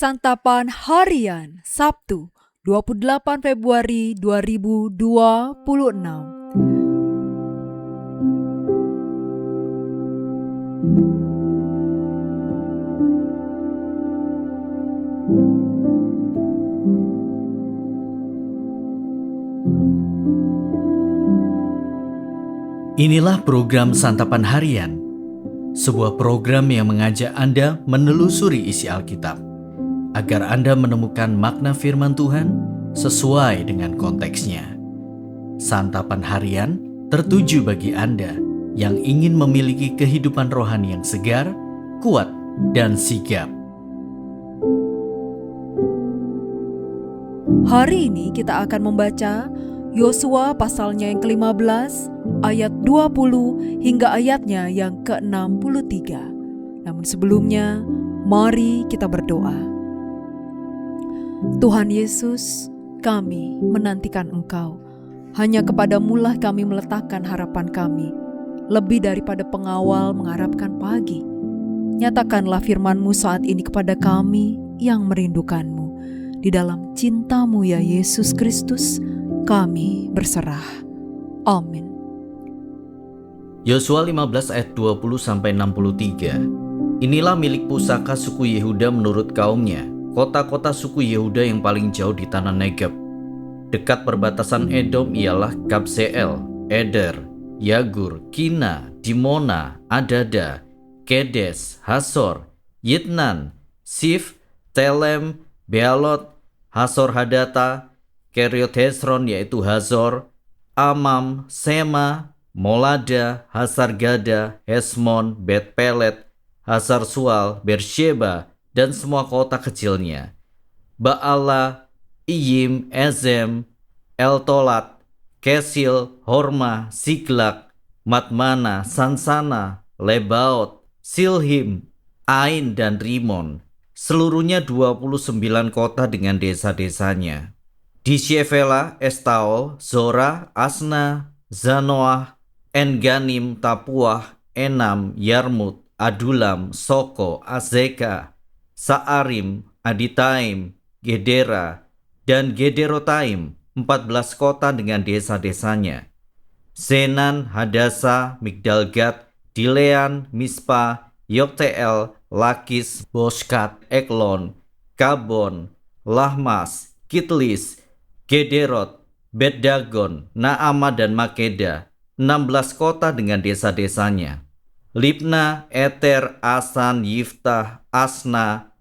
Santapan Harian Sabtu 28 Februari 2026. Inilah program Santapan Harian, sebuah program yang mengajak Anda menelusuri isi Alkitab, agar Anda menemukan makna firman Tuhan sesuai dengan konteksnya. Santapan Harian tertuju bagi Anda yang ingin memiliki kehidupan rohani yang segar, kuat, dan sigap. Hari ini kita akan membaca Yosua pasalnya yang ke-15, ayat 20 hingga ayatnya yang ke-63. Namun sebelumnya, mari kita berdoa. Tuhan Yesus, kami menantikan Engkau. Hanya kepadamu-lah kami meletakkan harapan kami, lebih daripada pengawal mengharapkan pagi. Nyatakanlah firman-Mu saat ini kepada kami yang merindukan-Mu. Di dalam cinta-Mu ya Yesus Kristus, kami berserah. Amin. Yosua 15 ayat 20-63. Inilah milik pusaka suku Yehuda menurut kaumnya, kota-kota suku Yehuda yang paling jauh di tanah Negeb. Dekat perbatasan Edom ialah Kabseel, Eder, Yagur, Kina, Dimona, Adada, Kedes, Hasor, Yitnan, Sif, Telem, Bealot, Hasor Hadata, Keriot Hesron yaitu Hazor, Amam, Sema, Molada, Hasar-Gada, Hesmon, Bet-Pelet, Hasar-Sual, Bersheba, dan semua kota kecilnya. Baala, Iyim, Ezem, Eltolat, Kesil, Horma, Siglak, Matmana, Sansana, Lebaot, Silhim, Ain, dan Rimon. Seluruhnya 29 kota dengan desa-desanya. Di Shevela, Estaol, Zora, Asna, Zanoah, Enganim, Tapuah, Enam, Yarmut, Adulam, Soko, Azeka, Saarim, Aditaim, Gedera, dan Gederotaim, 14 kota dengan desa-desanya. Zenan, Hadasa, Migdalgat, Dilean, Mispa, Yokteel, Lakis, Boskat, Eklon, Kabon, Lahmas, Kitlis, Gederot, Bet-Dagon, Naama, dan Makeda, 16 kota dengan desa-desanya. Libna, Eter, Asan, Yiftah, Asna,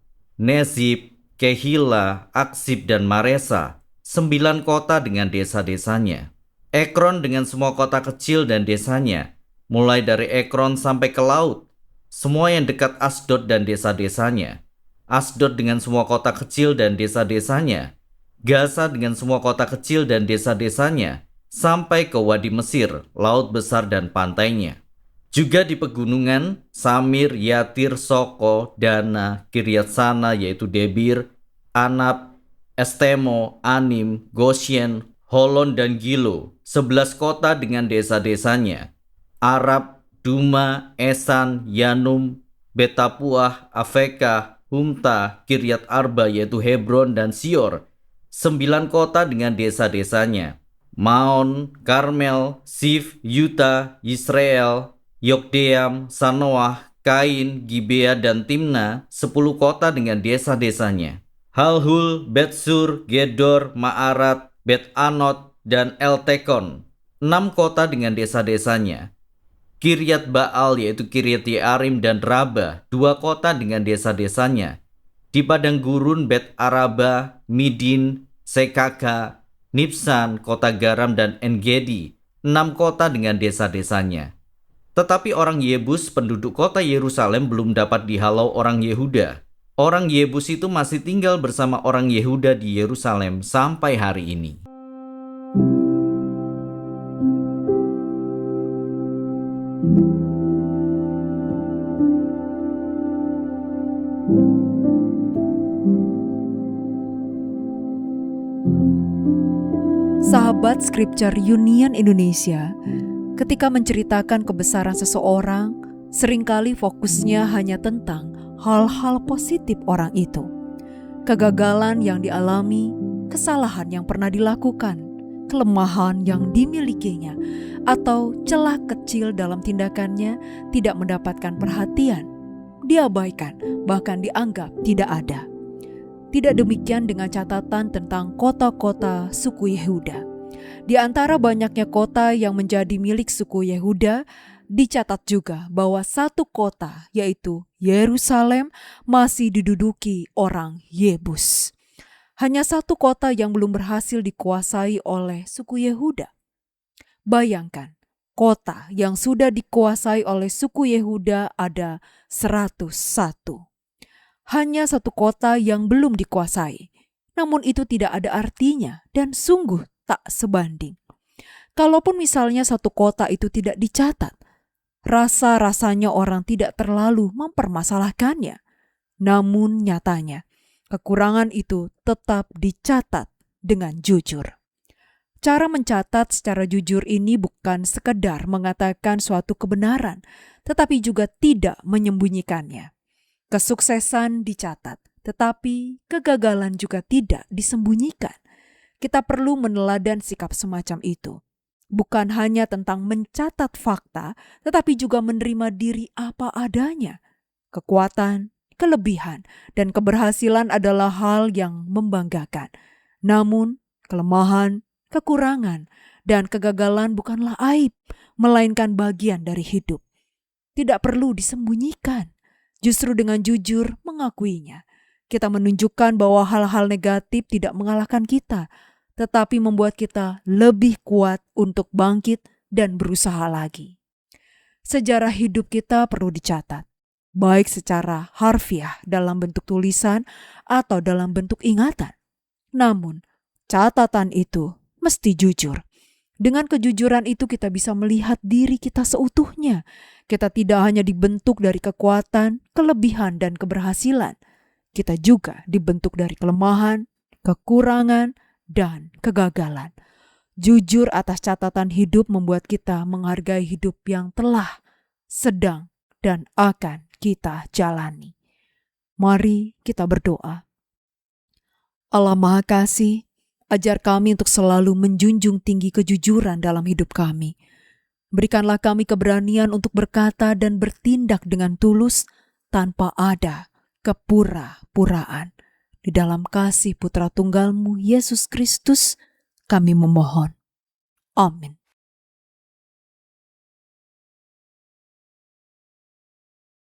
Nezib, Kehila, Aksib, dan Maresa, 9 kota dengan desa-desanya. Ekron dengan semua kota kecil dan desanya, mulai dari Ekron sampai ke laut, semua yang dekat Asdod dan desa-desanya. Asdod dengan semua kota kecil dan desa-desanya. Gaza dengan semua kota kecil dan desa-desanya, sampai ke Wadi Mesir, laut besar dan pantainya. Juga di pegunungan, Samir, Yatir, Soko, Dana, Kiryatsana yaitu Debir, Anab, Estemo, Anim, Goshen, Holon, dan Gilo, 11 kota dengan desa-desanya. Arab, Duma, Esan, Yanum, Betapuah, Afeka, Humta, Kiryat Arba yaitu Hebron, dan Sior, 9 kota dengan desa-desanya. Maon, Karmel, Sif, Yuta, Yisrael, Yokdeam, Sanoah, Kain, Gibea, dan Timna, 10 kota dengan desa-desanya. Halhul, Betsur, Gedor, Ma'arat, Bet-Anot, dan Eltekon, 6 kota dengan desa-desanya. Kiryat Baal yaitu Kiryat Yearim dan Raba, 2 kota dengan desa-desanya. Di padang gurun Bet Araba, Midin, Sekaka, Nipsan, kota garam, dan Engedi, 6 kota dengan desa-desanya. Tetapi orang Yebus, penduduk kota Yerusalem, belum dapat dihalau orang Yehuda. Orang Yebus itu masih tinggal bersama orang Yehuda di Yerusalem sampai hari ini. Sahabat Scripture Union Indonesia, ketika menceritakan kebesaran seseorang, seringkali fokusnya hanya tentang hal-hal positif orang itu. kegagalan yang dialami, kesalahan yang pernah dilakukan, kelemahan yang dimilikinya, atau celah kecil dalam tindakannya tidak mendapatkan perhatian, diabaikan, bahkan dianggap tidak ada. Tidak demikian dengan catatan tentang kota-kota suku Yehuda. Di antara banyaknya kota yang menjadi milik suku Yehuda, dicatat juga bahwa satu kota, yaitu Yerusalem, masih diduduki orang Yebus. Hanya satu kota yang belum berhasil dikuasai oleh suku Yehuda. Bayangkan, kota yang sudah dikuasai oleh suku Yehuda ada 101. Hanya satu kota yang belum dikuasai. Namun itu tidak ada artinya dan sungguh tak sebanding. Kalaupun misalnya satu kota itu tidak dicatat, rasa-rasanya orang tidak terlalu mempermasalahkannya. Namun nyatanya, kekurangan itu tetap dicatat dengan jujur. Cara mencatat secara jujur ini bukan sekedar mengatakan suatu kebenaran, tetapi juga tidak menyembunyikannya. Kesuksesan dicatat, tetapi kegagalan juga tidak disembunyikan. Kita perlu meneladan sikap semacam itu. Bukan hanya tentang mencatat fakta, tetapi juga menerima diri apa adanya. Kekuatan, kelebihan, dan keberhasilan adalah hal yang membanggakan. Namun, kelemahan, kekurangan, dan kegagalan bukanlah aib, melainkan bagian dari hidup. Tidak perlu disembunyikan. Justru dengan jujur mengakuinya, kita menunjukkan bahwa hal-hal negatif tidak mengalahkan kita, tetapi membuat kita lebih kuat untuk bangkit dan berusaha lagi. Sejarah hidup kita perlu dicatat, baik secara harfiah dalam bentuk tulisan atau dalam bentuk ingatan. Namun, catatan itu mesti jujur. Dengan kejujuran itu kita bisa melihat diri kita seutuhnya. Kita tidak hanya dibentuk dari kekuatan, kelebihan, dan keberhasilan. Kita juga dibentuk dari kelemahan, kekurangan, dan kegagalan. Jujur atas catatan hidup membuat kita menghargai hidup yang telah, sedang, dan akan kita jalani. Mari kita berdoa. Allah Maha Kasih, ajar kami untuk selalu menjunjung tinggi kejujuran dalam hidup kami. Berikanlah kami keberanian untuk berkata dan bertindak dengan tulus tanpa ada kepura-puraan. Di dalam kasih Putra Tunggal-Mu, Yesus Kristus, kami memohon. Amin.